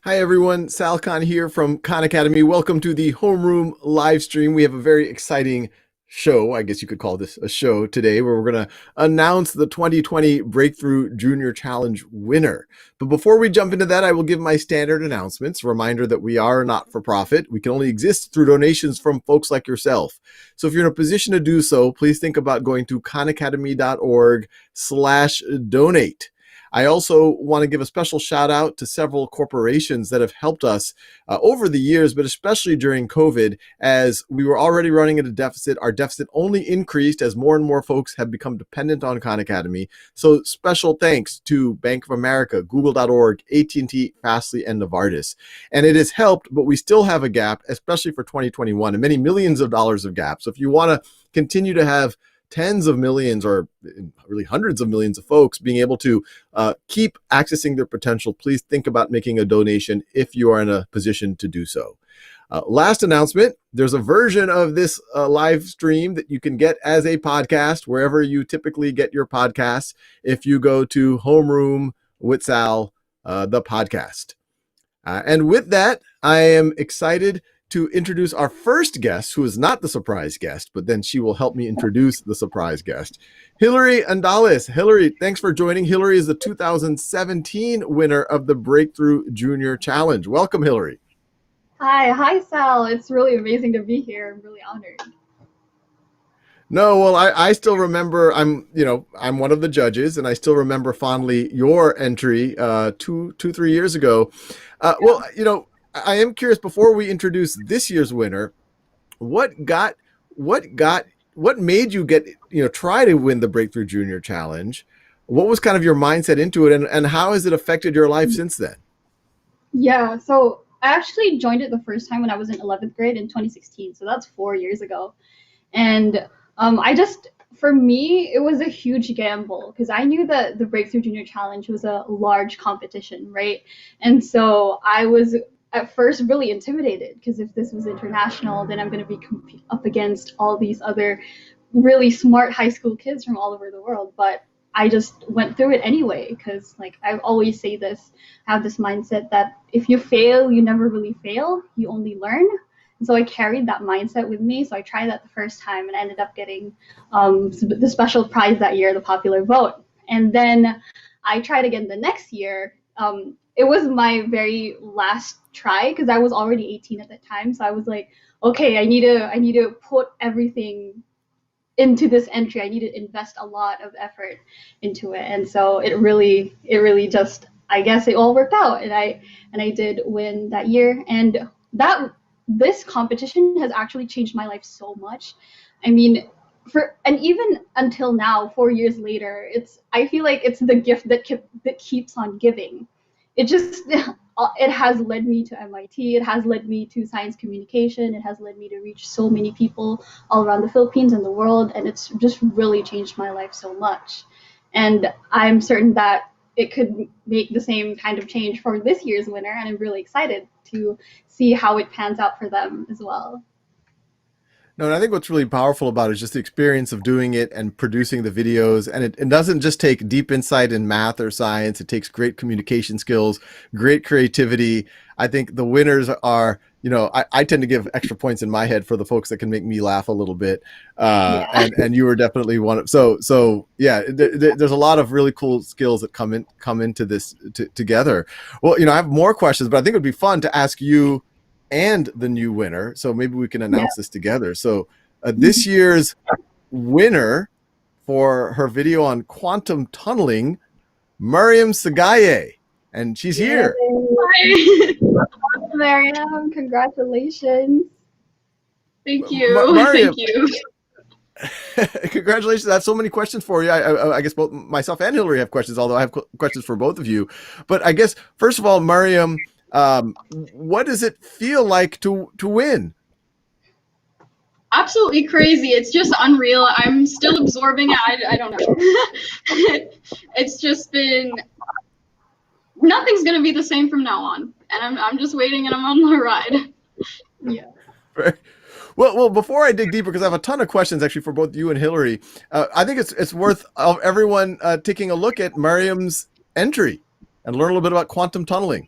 Hi everyone, Sal Khan here from Khan Academy. Welcome to the Homeroom live stream. We have a very exciting show, I guess you could call this a show today, where we're going to announce the 2020 Breakthrough Junior Challenge winner. But before we jump into that, I will give my standard announcements. A reminder that we are not for profit. We can only exist through donations from folks like yourself. So if you're in a position to do so, please think about going to khanacademy.org/donate. I also want to give a special shout out to several corporations that have helped us over the years, but especially during COVID, as we were already running at a deficit. Our deficit only increased as more and more folks have become dependent on Khan Academy. So special thanks to Bank of America, Google.org, AT&T, Fastly, and Novartis. And it has helped, but we still have a gap, especially for 2021, and many millions of dollars of gaps. So if you want to continue to have tens of millions or really hundreds of millions of folks being able to keep accessing their potential, please think about making a donation if you are in a position to do so. Last announcement, there's a version of this live stream that you can get as a podcast wherever you typically get your podcasts if you go to Homeroom with Sal, the podcast. And with that, I am excited to introduce our first guest, who is not the surprise guest, but then she will help me introduce the surprise guest, Hillary Andales. Hillary, thanks for joining. Hillary is the 2017 winner of the Breakthrough Junior Challenge. Welcome, Hillary. Hi, Sal. It's really amazing to be here. I'm really honored. No, well, I still remember. I'm one of the judges, and I still remember fondly your entry 3 years ago. Well, I am curious, before we introduce this year's winner, what made you try to win the Breakthrough Junior Challenge? What was kind of your mindset into it, and how has it affected your life since then? Yeah, so I actually joined it the first time when I was in 11th grade in 2016. So that's 4 years ago. And for me, it was a huge gamble because I knew that the Breakthrough Junior Challenge was a large competition, right? And so I was at first really intimidated because if this was international, then I'm going to be up against all these other really smart high school kids from all over the world. But I just went through it anyway because, like, I always say this, I have this mindset that if you fail, you never really fail, you only learn. And so I carried that mindset with me. So I tried that the first time and I ended up getting the special prize that year, the popular vote. And then I tried again the next year. It was my very last try because I was already 18 at that time. So I was like, okay, I need to put everything into this entry. I need to invest a lot of effort into it. And so it really just, I guess it all worked out. And I did win that year. And this competition has actually changed my life so much. I mean, and even until now, 4 years later, I feel like it's the gift that keeps on giving. It has led me to MIT. It has led me to science communication. It has led me to reach so many people all around the Philippines and the world, and it's just really changed my life so much. And I'm certain that it could make the same kind of change for this year's winner, and I'm really excited to see how it pans out for them as well. No, and I think what's really powerful about it is just the experience of doing it and producing the videos. And it doesn't just take deep insight in math or science. It takes great communication skills, great creativity. I think the winners are, I tend to give extra points in my head for the folks that can make me laugh a little bit. Yeah. And you were definitely one of, so yeah, there's a lot of really cool skills that come into this together. Well, I have more questions, but I think it would be fun to ask you and the new winner. So maybe we can announce this together. So this year's winner for her video on quantum tunneling, Mariam Sagaye, and she's here. Hi, Mariam. Congratulations. Thank you. Mariam, Thank you. congratulations. I have so many questions for you. I guess both myself and Hillary have questions, although I have questions for both of you. But I guess, first of all, Mariam, what does it feel like to win? Absolutely crazy. It's just unreal. I'm still absorbing it. I don't know. It's just been, nothing's going to be the same from now on. And I'm just waiting and I'm on the ride. Yeah. Well, before I dig deeper, because I have a ton of questions actually for both you and Hillary, I think it's worth everyone taking a look at Mariam's entry and learn a little bit about quantum tunneling.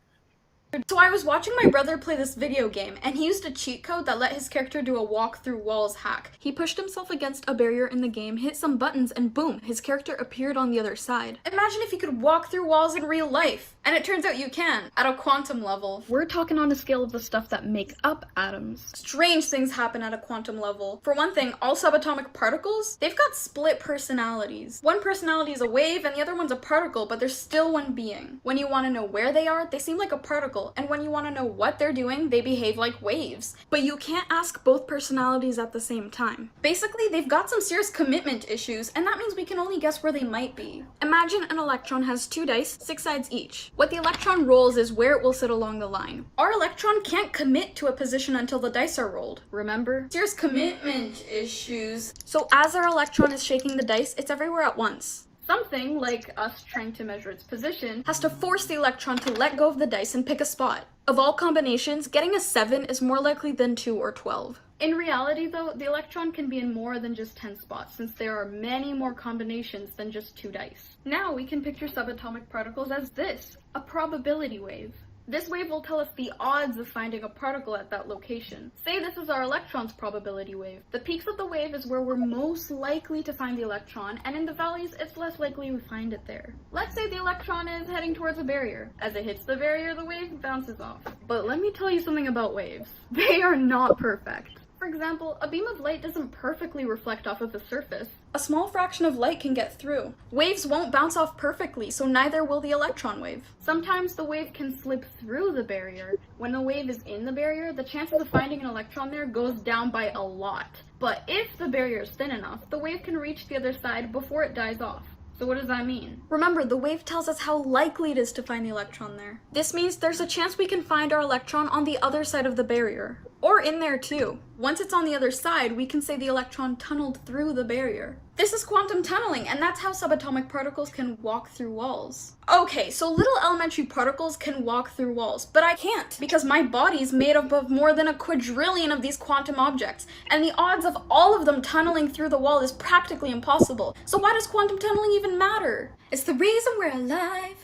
So I was watching my brother play this video game, and he used a cheat code that let his character do a walk through walls hack. He pushed himself against a barrier in the game, hit some buttons, and boom, his character appeared on the other side. Imagine if you could walk through walls in real life. And it turns out you can, at a quantum level. We're talking on a scale of the stuff that make up atoms. Strange things happen at a quantum level. For one thing, all subatomic particles, they've got split personalities. One personality is a wave and the other one's a particle, but they're still one being. When you want to know where they are, they seem like a particle, and when you want to know what they're doing, they behave like waves. But you can't ask both personalities at the same time. Basically, they've got some serious commitment issues, and that means we can only guess where they might be. Imagine an electron has 2 dice, 6 sides each. What the electron rolls is where it will sit along the line. Our electron can't commit to a position until the dice are rolled. Remember? Serious commitment issues. So as our electron is shaking the dice, it's everywhere at once. Something, like us trying to measure its position, has to force the electron to let go of the dice and pick a spot. Of all combinations, getting a 7 is more likely than 2 or 12. In reality, though, the electron can be in more than just 10 spots, since there are many more combinations than just 2 dice. Now we can picture subatomic particles as this, a probability wave. This wave will tell us the odds of finding a particle at that location. Say this is our electron's probability wave. The peaks of the wave is where we're most likely to find the electron, and in the valleys, it's less likely we find it there. Let's say the electron is heading towards a barrier. As it hits the barrier, the wave bounces off. But let me tell you something about waves. They are not perfect. For example, a beam of light doesn't perfectly reflect off of the surface. A small fraction of light can get through. Waves won't bounce off perfectly, so neither will the electron wave. Sometimes the wave can slip through the barrier. When the wave is in the barrier, the chances of finding an electron there goes down by a lot. But if the barrier is thin enough, the wave can reach the other side before it dies off. So what does that mean? Remember, the wave tells us how likely it is to find the electron there. This means there's a chance we can find our electron on the other side of the barrier. Or in there too. Once it's on the other side, we can say the electron tunneled through the barrier. This is quantum tunneling, and that's how subatomic particles can walk through walls. Okay, so little elementary particles can walk through walls, but I can't, because my body's made up of more than a quadrillion of these quantum objects, and the odds of all of them tunneling through the wall is practically impossible. So why does quantum tunneling even matter? It's the reason we're alive.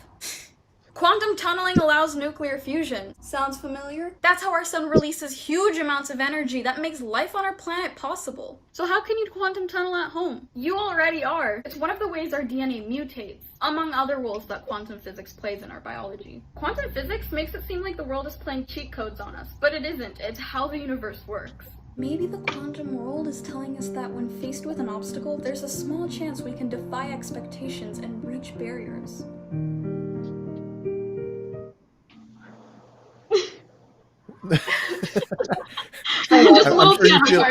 Quantum tunneling allows nuclear fusion. Sounds familiar? That's how our sun releases huge amounts of energy that makes life on our planet possible. So how can you quantum tunnel at home? You already are. It's one of the ways our DNA mutates, among other roles that quantum physics plays in our biology. Quantum physics makes it seem like the world is playing cheat codes on us, but it isn't. It's how the universe works. Maybe the quantum world is telling us that when faced with an obstacle, there's a small chance we can defy expectations and breach barriers. I'm sure you feel.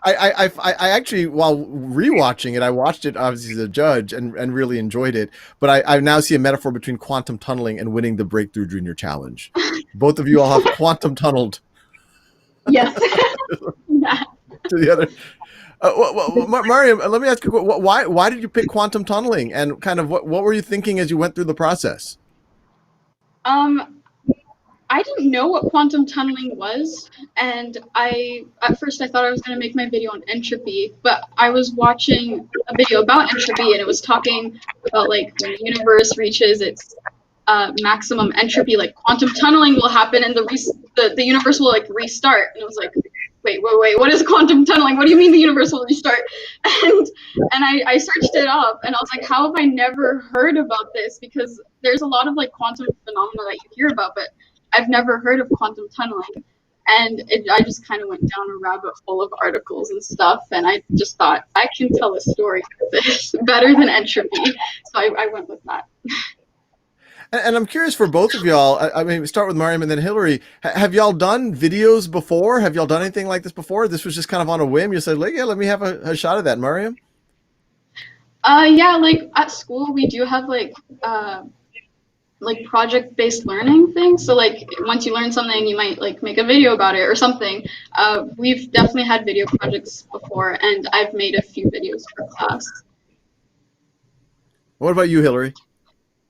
I actually, while rewatching it, I watched it obviously as a judge and really enjoyed it. But I now see a metaphor between quantum tunneling and winning the Breakthrough Junior Challenge. Both of you all have quantum tunneled. Yes. To the other. Mariam, let me ask you, why did you pick quantum tunneling, and kind of what were you thinking as you went through the process? I didn't know what quantum tunneling was, and at first I thought I was going to make my video on entropy, but I was watching a video about entropy, and it was talking about like when the universe reaches its maximum entropy, like quantum tunneling will happen, and the universe will like restart. And I was like, wait, what is quantum tunneling? What do you mean the universe will restart? And I searched it up, and I was like, how have I never heard about this? Because there's a lot of like quantum phenomena that you hear about, but I've never heard of quantum tunneling. And I just kind of went down a rabbit hole of articles and stuff, and I just thought, I can tell a story with this better than entropy. So I went with that. And I'm curious for both of y'all, I mean, start with Mariam and then Hillary. Have y'all done videos before? Have y'all done anything like this before? This was just kind of on a whim. You said, like, yeah, let me have a shot of that, Mariam. Yeah, like at school, we do have like project-based learning things. So like once you learn something, you might like make a video about it or something. We've definitely had video projects before, and I've made a few videos for class. What about you, Hillary?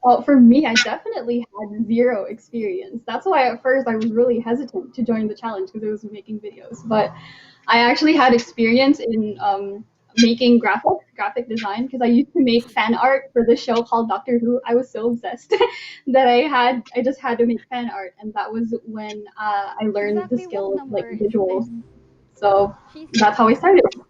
Well, for me, I definitely had zero experience. That's why at first I was really hesitant to join the challenge, because it was making videos. But I actually had experience in making graphic design, because I used to make fan art for this show called Doctor Who. I was so obsessed that I just had to make fan art, and that was when I learned the Exactly what skill of like number is visuals. 10? So She says that's how I it's started. 9.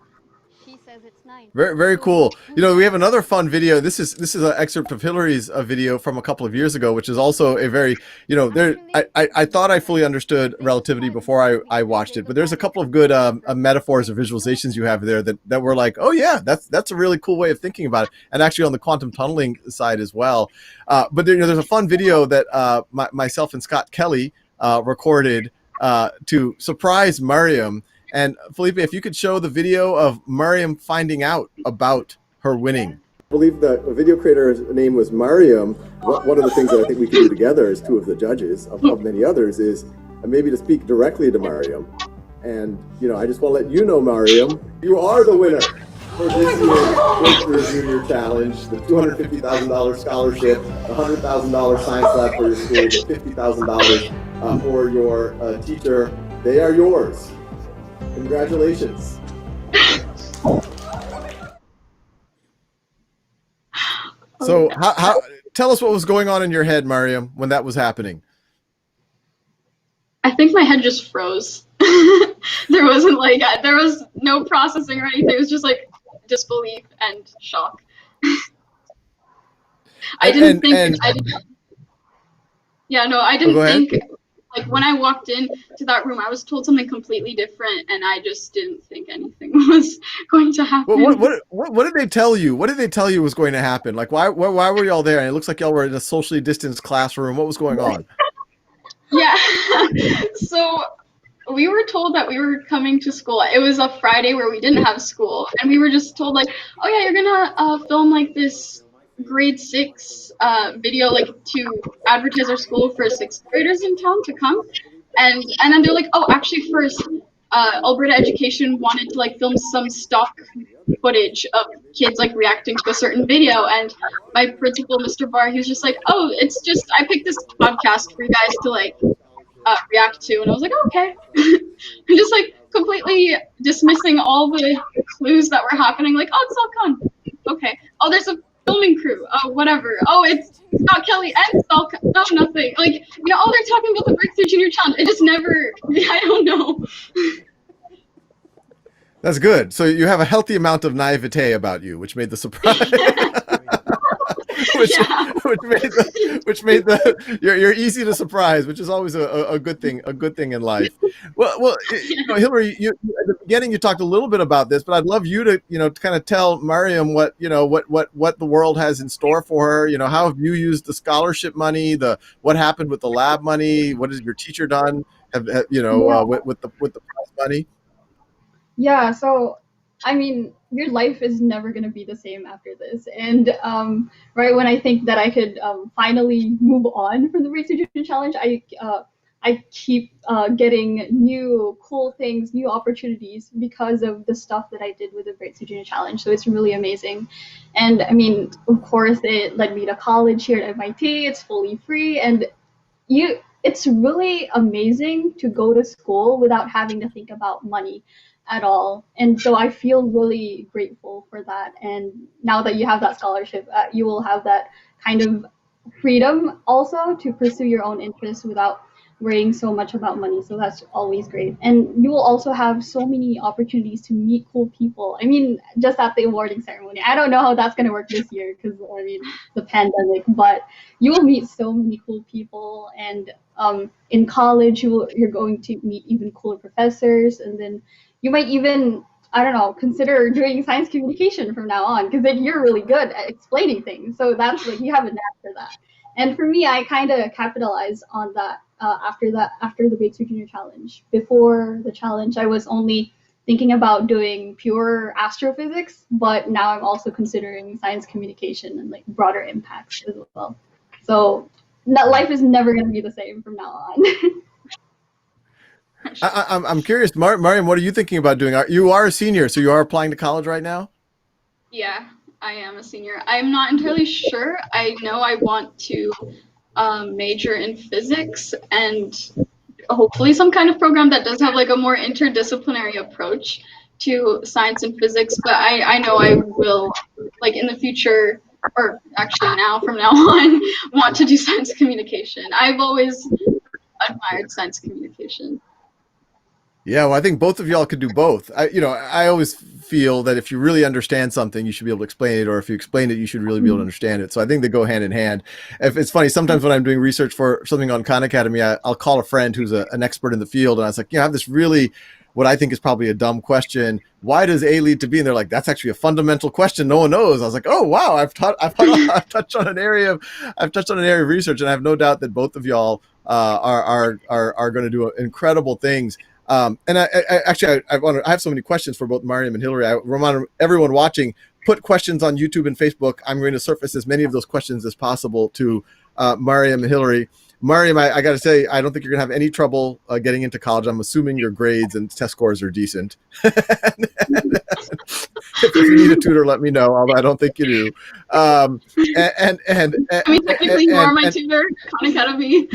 She says it's 9. Very So cool. who's You know, we have right? another fun video. This is an excerpt of Hillary's video from a couple of years ago, which is also a very, you know, there. I thought I fully understood relativity before I watched it, but there's a couple of good metaphors or visualizations you have there that were like, oh yeah, that's a really cool way of thinking about it, and actually on the quantum tunneling side as well. But there, you know, there's a fun video that myself and Scott Kelly recorded to surprise Mariam. And Felipe, if you could show the video of Mariam finding out about her winning. I believe the video creator's name was Mariam. One of the things that I think we can do together as two of the judges of many others is maybe to speak directly to Mariam. And, you know, I just want to let you know, Mariam, you are the winner for this year's Breakthrough Junior Challenge, the $250,000 scholarship, the $100,000 science lab for your school, the $50,000 for your teacher. They are yours. Congratulations. So how tell us what was going on in your head, Mariam, when that was happening. I think my head just froze. There was no processing or anything. It was just like disbelief and shock. I didn't think. Yeah, no, I didn't think. Like when I walked into that room, I was told something completely different, and I just didn't think anything was going to happen. What did they tell you? What did they tell you was going to happen? Like why were y'all there? And it looks like y'all were in a socially distanced classroom. What was going on? Yeah, so we were told that we were coming to school. It was a Friday where we didn't have school, and we were just told like, oh yeah, you're gonna film like this grade 6 video like to advertise our school for 6th graders in town to come, and then they're like, oh actually first Alberta Education wanted to like film some stock footage of kids like reacting to a certain video, and my principal, Mr. Barr, he was just like, oh, it's just I picked this podcast for you guys to like react to, and I was like, oh, okay. And just like completely dismissing all the clues that were happening, like, oh, it's Salcon. Okay. Oh, there's a filming crew. Oh, whatever. Oh, it's Scott Kelly and Salcon. No, nothing. Like, you know, oh, they're talking about the Breakthrough Junior Challenge. It just never, I don't know. That's good. So you have a healthy amount of naivete about you, which made the surprise. which made the you're easy to surprise, which is always a good thing in life. Well, you know, Hillary, you at the beginning you talked a little bit about this, but I'd love you to kind of tell Mariam what the world has in store for her. You know, how have you used the scholarship money? What happened with the lab money? What has your teacher done? With the prize money? Yeah, so I mean, your life is never going to be the same after this. And right when I think that I could finally move on from the Breakthrough Junior Challenge, I keep getting new cool things, new opportunities because of the stuff that I did with the Breakthrough Junior Challenge. So it's really amazing. And I mean, of course, it led me to college here at MIT. It's fully free, and it's really amazing to go to school without having to think about money at all. And so I feel really grateful for that. And now that you have that scholarship, you will have that kind of freedom also to pursue your own interests without worrying so much about money. So that's always great. And you will also have so many opportunities to meet cool people. I mean, just at the awarding ceremony. I don't know how that's going to work this year because, I mean, the pandemic, but you will meet so many cool people. And in college, you're going to meet even cooler professors. And then you might even, I don't know, consider doing science communication from now on, because then you're really good at explaining things. So that's like, you have a knack for that. And for me, I kind of capitalized on that after the Breakthrough Junior Challenge. Before the challenge, I was only thinking about doing pure astrophysics, but now I'm also considering science communication and like broader impacts as well. So life is never going to be the same from now on. I'm curious, Mariam, what are you thinking about doing? You are a senior, so you are applying to college right now? Yeah, I am a senior. I'm not entirely sure. I know I want to major in physics and hopefully some kind of program that does have like a more interdisciplinary approach, to science and physics, but I know I will, like in the future, or actually now from now on, want to do science communication. I've always admired science communication. Yeah, well, I think both of y'all could do both. I always feel that if you really understand something, you should be able to explain it, or if you explain it, you should really be able to understand it. So I think they go hand in hand. If it's funny, sometimes when I'm doing research for something on Khan Academy, I'll call a friend who's an expert in the field, and I was like, I have this really, what I think is probably a dumb question. Why does A lead to B? And they're like, that's actually a fundamental question. No one knows. I was like, oh wow, I've touched on an area of research, and I have no doubt that both of y'all are going to do incredible things. And I have so many questions for both Mariam and Hillary. I remind everyone watching, put questions on YouTube and Facebook. I'm going to surface as many of those questions as possible to Mariam and Hillary. Mariam, I got to say, I don't think you're going to have any trouble getting into college. I'm assuming your grades and test scores are decent. If you need a tutor, let me know, although I don't think you do. I mean, technically, you are my tutor, Khan Academy.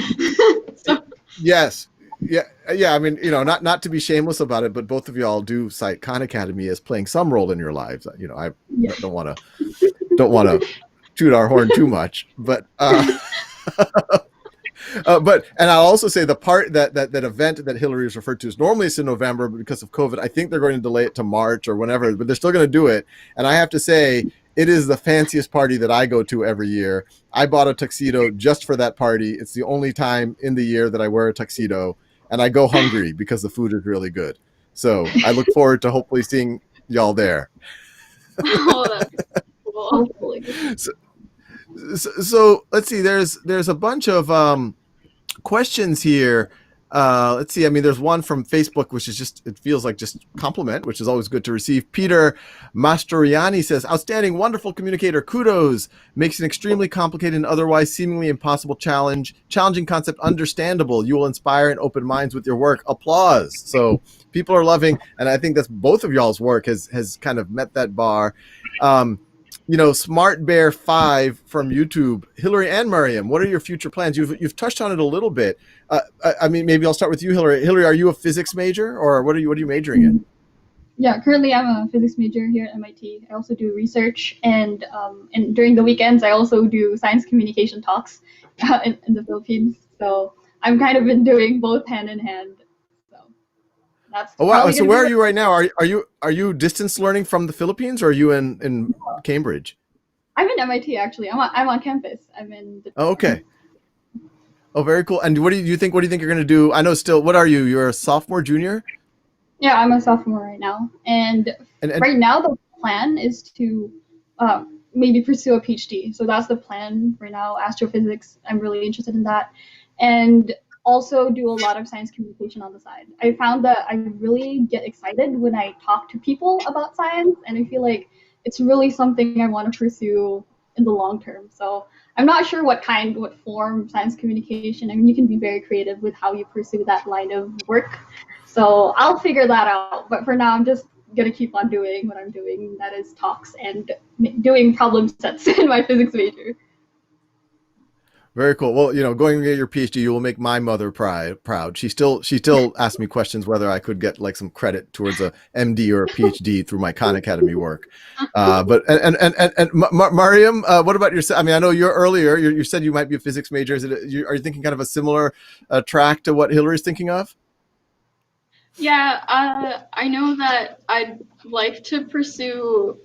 So. Yes. Yeah. I mean, not to be shameless about it, but both of y'all do cite Khan Academy as playing some role in your lives. I don't want to toot our horn too much, but and I'll also say the part that event that Hillary was referred to is normally it's in November, but because of COVID, I think they're going to delay it to March or whenever, but they're still going to do it. And I have to say, it is the fanciest party that I go to every year. I bought a tuxedo just for that party. It's the only time in the year that I wear a tuxedo, and I go hungry because the food is really good. So I look forward to hopefully seeing y'all there. Oh, that's cool. So let's see. There's a bunch of questions here. Let's see. I mean, there's one from Facebook, which is it feels like just compliment, which is always good to receive. Peter Mastroianni says, outstanding, wonderful communicator. Kudos. Makes an extremely complicated and otherwise seemingly impossible challenging concept understandable. You will inspire and open minds with your work. Applause. So people are loving, and I think that's both of y'all's work has kind of met that bar. Smart Bear 5 from YouTube. Hillary and Mariam, what are your future plans? You've touched on it a little bit. I mean, maybe I'll start with you, Hillary. Hillary, are you a physics major, or what are you majoring in? Yeah, currently I'm a physics major here at MIT. I also do research, and during the weekends I also do science communication talks in the Philippines. So I'm kind of been doing both hand in hand. So that's. Oh wow! So where are you right now? Are you distance learning from the Philippines, or are you in Cambridge? I'm in MIT actually. I'm on campus. I'm in. Oh, okay. Oh, very cool. And what do you think? What do you think you're going to do? I know still. What are you? You're a sophomore, junior? Yeah, I'm a sophomore right now, and right now the plan is to maybe pursue a PhD. So that's the plan right now. Astrophysics. I'm really interested in that, and also do a lot of science communication on the side. I found that I really get excited when I talk to people about science, and I feel like it's really something I want to pursue in the long term. So I'm not sure what form science communication. I mean, you can be very creative with how you pursue that line of work. So I'll figure that out. But for now, I'm just going to keep on doing what I'm doing. That is talks and doing problem sets in my physics major. Very cool. Well, going to get your PhD, you will make my mother proud. She still asks me questions whether I could get like some credit towards a MD or a PhD through my Khan Academy work. But Mariam, what about yourself? I mean, I know you said you might be a physics major. Are you thinking kind of a similar track to what Hillary's thinking of? Yeah, I know that I'd like to pursue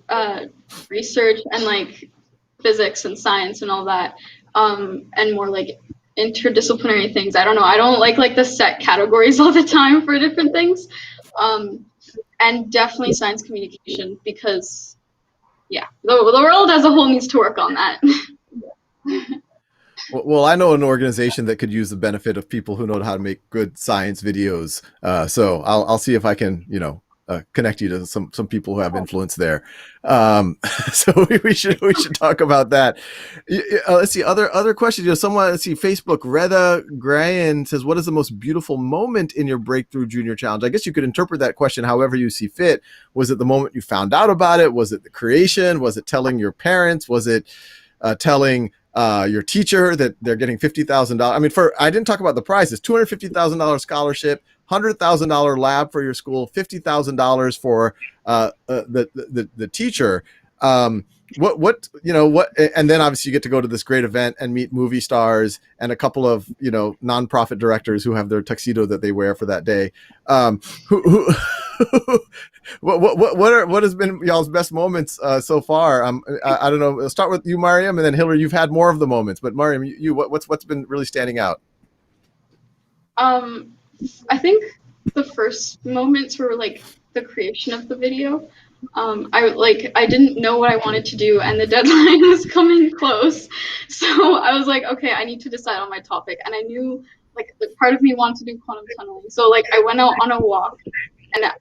research and like physics and science and all that. And more like interdisciplinary things. I don't know. I don't like the set categories all the time for different things. And definitely science communication because, yeah, the world as a whole needs to work on that. Well, I know an organization that could use the benefit of people who know how to make good science videos. So I'll see if I can, connect you to some people who have influence there. So we should talk about that. Let's see other questions. Someone, let's see, Facebook, Reda Grayan says, what is the most beautiful moment in your Breakthrough Junior Challenge? I guess you could interpret that question however you see fit. Was it the moment you found out about it? Was it the creation? Was it telling your parents? Was it telling your teacher that they're getting $50,000. I mean, I didn't talk about the prizes: $250,000 scholarship, $100,000 lab for your school, $50,000 for the teacher. What and then obviously you get to go to this great event and meet movie stars and a couple of nonprofit directors who have their tuxedo that they wear for that day. Who what has been y'all's best moments so far? I don't know. I'll start with you, Mariam, and then Hillary. You've had more of the moments, but Mariam, what's been really standing out? I think the first moments were like the creation of the video. I didn't know what I wanted to do, and the deadline was coming close, so I was like, okay, I need to decide on my topic, and I knew like part of me wanted to do quantum tunneling, so like I went out on a walk, and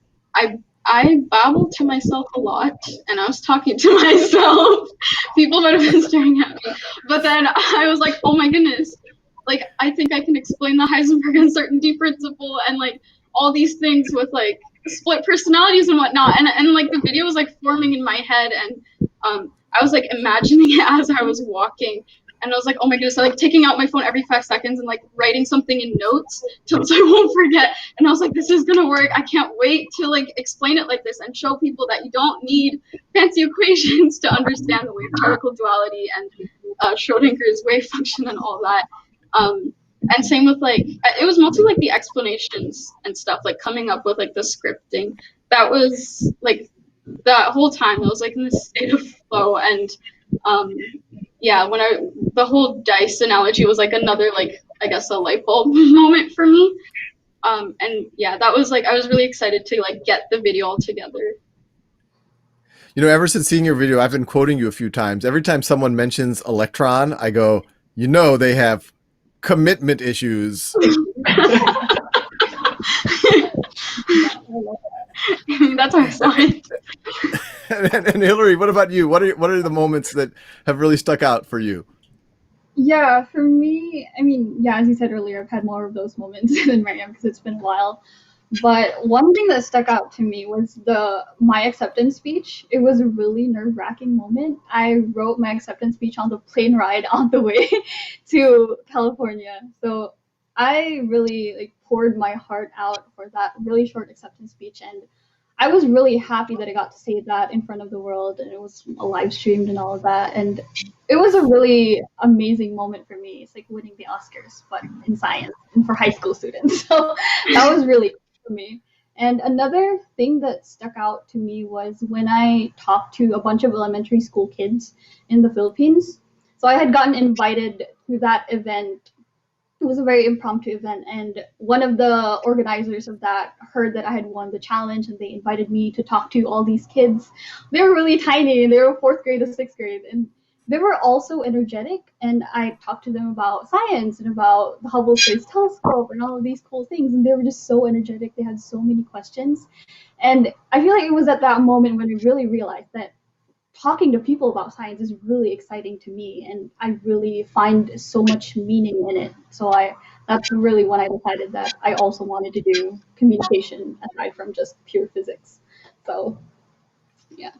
I babbled to myself a lot, and I was talking to myself. People might have been staring at me, but then I was like, oh my goodness, like I think I can explain the Heisenberg uncertainty principle and like all these things with like split personalities and whatnot, and like the video was like forming in my head, and I was like imagining it as I was walking, and I was like, oh my goodness, I like taking out my phone every 5 seconds and like writing something in notes so I won't forget, and I was like, this is gonna work. I can't wait to like explain it like this and show people that you don't need fancy equations to understand the wave particle duality and Schrodinger's wave function and all that. And same with like, it was mostly like the explanations and stuff, like coming up with like the scripting. That was like that whole time I was like in this state of flow, and yeah, the whole dice analogy was like another like I guess a light bulb moment for me. And yeah, that was like I was really excited to like get the video all together. Ever since seeing your video, I've been quoting you a few times. Every time someone mentions electron, I go, they have commitment issues. That's how I saw it. And Hillary, what about you? What are the moments that have really stuck out for you? Yeah, for me, I mean, yeah, as you said earlier, I've had more of those moments than Mariam because it's been a while. But one thing that stuck out to me was my acceptance speech. It was a really nerve-wracking moment. I wrote my acceptance speech on the plane ride on the way to California. So I really like poured my heart out for that really short acceptance speech, and I was really happy that I got to say that in front of the world, and it was live streamed and all of that. And it was a really amazing moment for me. It's like winning the Oscars, but in science and for high school students. So that was really for me. And another thing that stuck out to me was when I talked to a bunch of elementary school kids in the Philippines. So I had gotten invited to that event. It was a very impromptu event, and one of the organizers of that heard that I had won the challenge, and they invited me to talk to all these kids. They were really tiny, and they were 4th grade to 6th grade, and they were also energetic, and I talked to them about science and about the Hubble Space Telescope and all of these cool things, and they were just so energetic. They had so many questions, and I feel like it was at that moment when I really realized that talking to people about science is really exciting to me, and I really find so much meaning in it. So that's really when I decided that I also wanted to do communication aside from just pure physics. So yeah.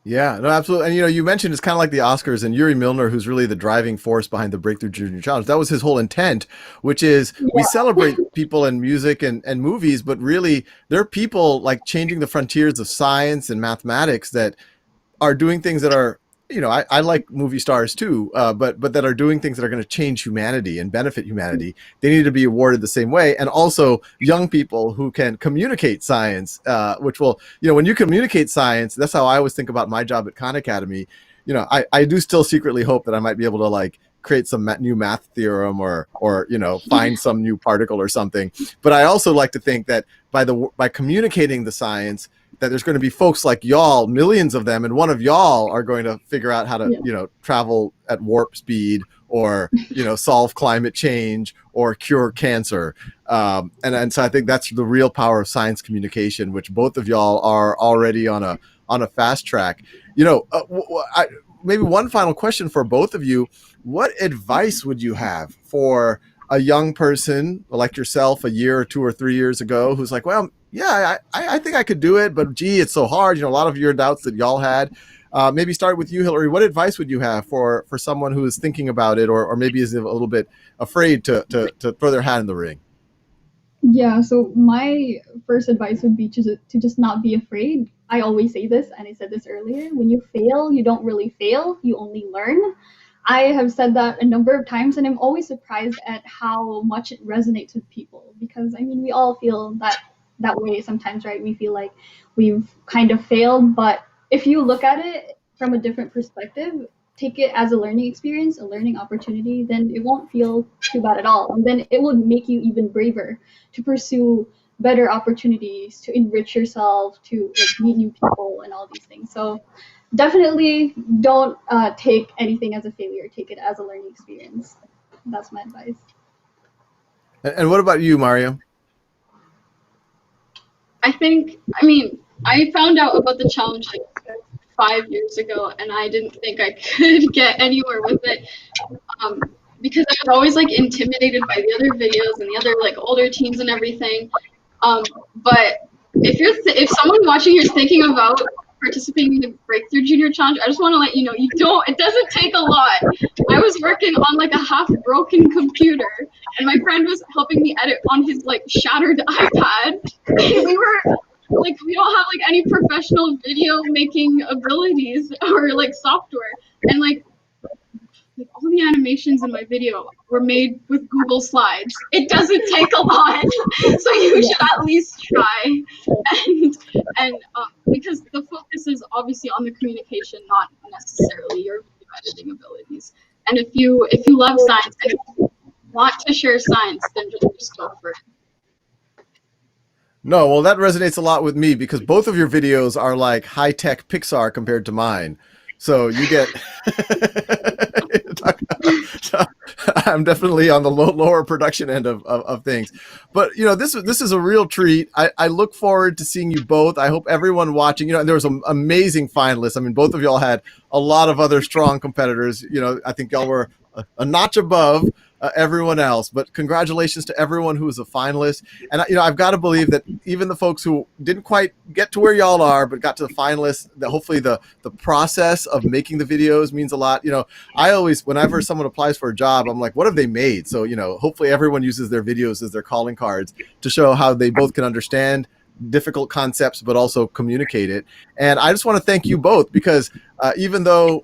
Yeah, no, absolutely. And you mentioned it's kind of like the Oscars, and Yuri Milner, who's really the driving force behind the Breakthrough Junior Challenge. That was his whole intent, which is we celebrate people in music and movies, but really there are people like changing the frontiers of science and mathematics that are doing things that are, I like movie stars too, but that are doing things that are going to change humanity and benefit humanity. They need to be awarded the same way. And also young people who can communicate science, which will, when you communicate science, that's how I always think about my job at Khan Academy. I do still secretly hope that I might be able to like create some new math theorem or find some new particle or something. But I also like to think that by communicating the science, that there's going to be folks like y'all, millions of them, and one of y'all are going to figure out how to, travel at warp speed or, solve climate change or cure cancer. And so I think that's the real power of science communication, which both of y'all are already on a fast track. Maybe one final question for both of you. What advice would you have for a young person like yourself a year or 2 or 3 years ago who's like, well, yeah, I think I could do it, but gee, it's so hard. A lot of your doubts that y'all had. maybe start with you, Hillary. What advice would you have for someone who is thinking about it, or maybe is a little bit afraid to throw their hat in the ring? Yeah, so my first advice would be to just not be afraid. I always say this, and I said this earlier. When you fail, you don't really fail, you only learn. I have said that a number of times, and I'm always surprised at how much it resonates with people because I mean, we all feel that way sometimes, right? We feel like we've kind of failed, but if you look at it from a different perspective, take it as a learning experience, a learning opportunity, then it won't feel too bad at all. And then it will make you even braver to pursue better opportunities, to enrich yourself, to like meet new people and all these things. So definitely don't take anything as a failure. Take it as a learning experience. That's my advice. And what about you, Mario? I mean, I found out about the challenge like 5 years ago, and I didn't think I could get anywhere with it. Because I was always like intimidated by the other videos and the other like older teens and everything. But if someone watching here is thinking about participating in the Breakthrough Junior Challenge, I just want to let you know it doesn't take a lot. I was working on like a half broken computer, and my friend was helping me edit on his like shattered iPad. And we don't have like any professional video making abilities or like software, and like all the animations in my video were made with Google Slides. It doesn't take a lot, so you should at least try. And because the focus is obviously on the communication, not necessarily your video editing abilities. And if you love science and you want to share science, then just go for it. No, well, that resonates a lot with me because both of your videos are like high-tech Pixar compared to mine. So you get, I'm definitely on the lower production end of things. But, you know, this is a real treat. I look forward to seeing you both. I hope everyone watching, you know, and there was some amazing finalists. I mean, both of y'all had a lot of other strong competitors. You know, I think y'all were a notch above everyone else, but congratulations to everyone who was a finalist. And you know, I've got to believe that even the folks who didn't quite get to where y'all are, but got to the finalists, that hopefully the process of making the videos means a lot. You know, I always, whenever someone applies for a job, I'm like, what have they made? So, you know, hopefully everyone uses their videos as their calling cards to show how they both can understand difficult concepts, but also communicate it. And I just want to thank you both because even though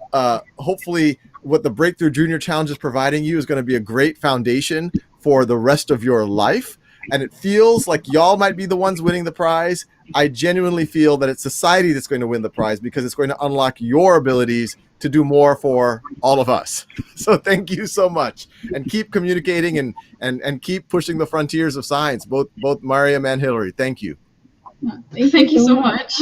hopefully what the Breakthrough Junior Challenge is providing you is going to be a great foundation for the rest of your life, and it feels like y'all might be the ones winning the prize, I genuinely feel that it's society that's going to win the prize because it's going to unlock your abilities to do more for all of us. So thank you so much, and keep communicating and keep pushing the frontiers of science, both Mariam and Hillary. Thank you. Thank you so much.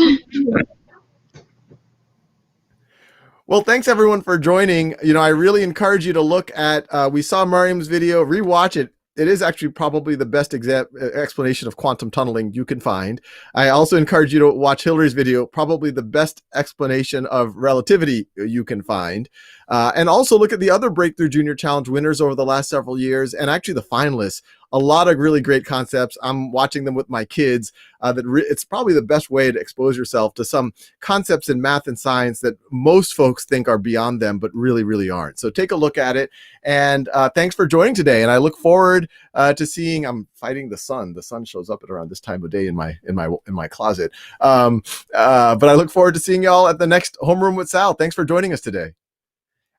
Well, thanks everyone for joining. You know, I really encourage you to look at, we saw Mariam's video, rewatch it. It is actually probably the best explanation of quantum tunneling you can find. I also encourage you to watch Hillary's video, probably the best explanation of relativity you can find. And also look at the other Breakthrough Junior Challenge winners over the last several years, and actually the finalists. A lot of really great concepts. I'm watching them with my kids. It's probably the best way to expose yourself to some concepts in math and science that most folks think are beyond them, but really, really aren't. So take a look at it. And thanks for joining today. And I look forward to seeing. I'm fighting the sun. The sun shows up at around this time of day in my closet. But I look forward to seeing y'all at the next Homeroom with Sal. Thanks for joining us today.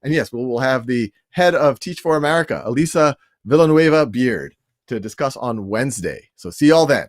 And yes, we'll have the head of Teach for America, Elisa Villanueva Beard, to discuss on Wednesday. So see y'all then.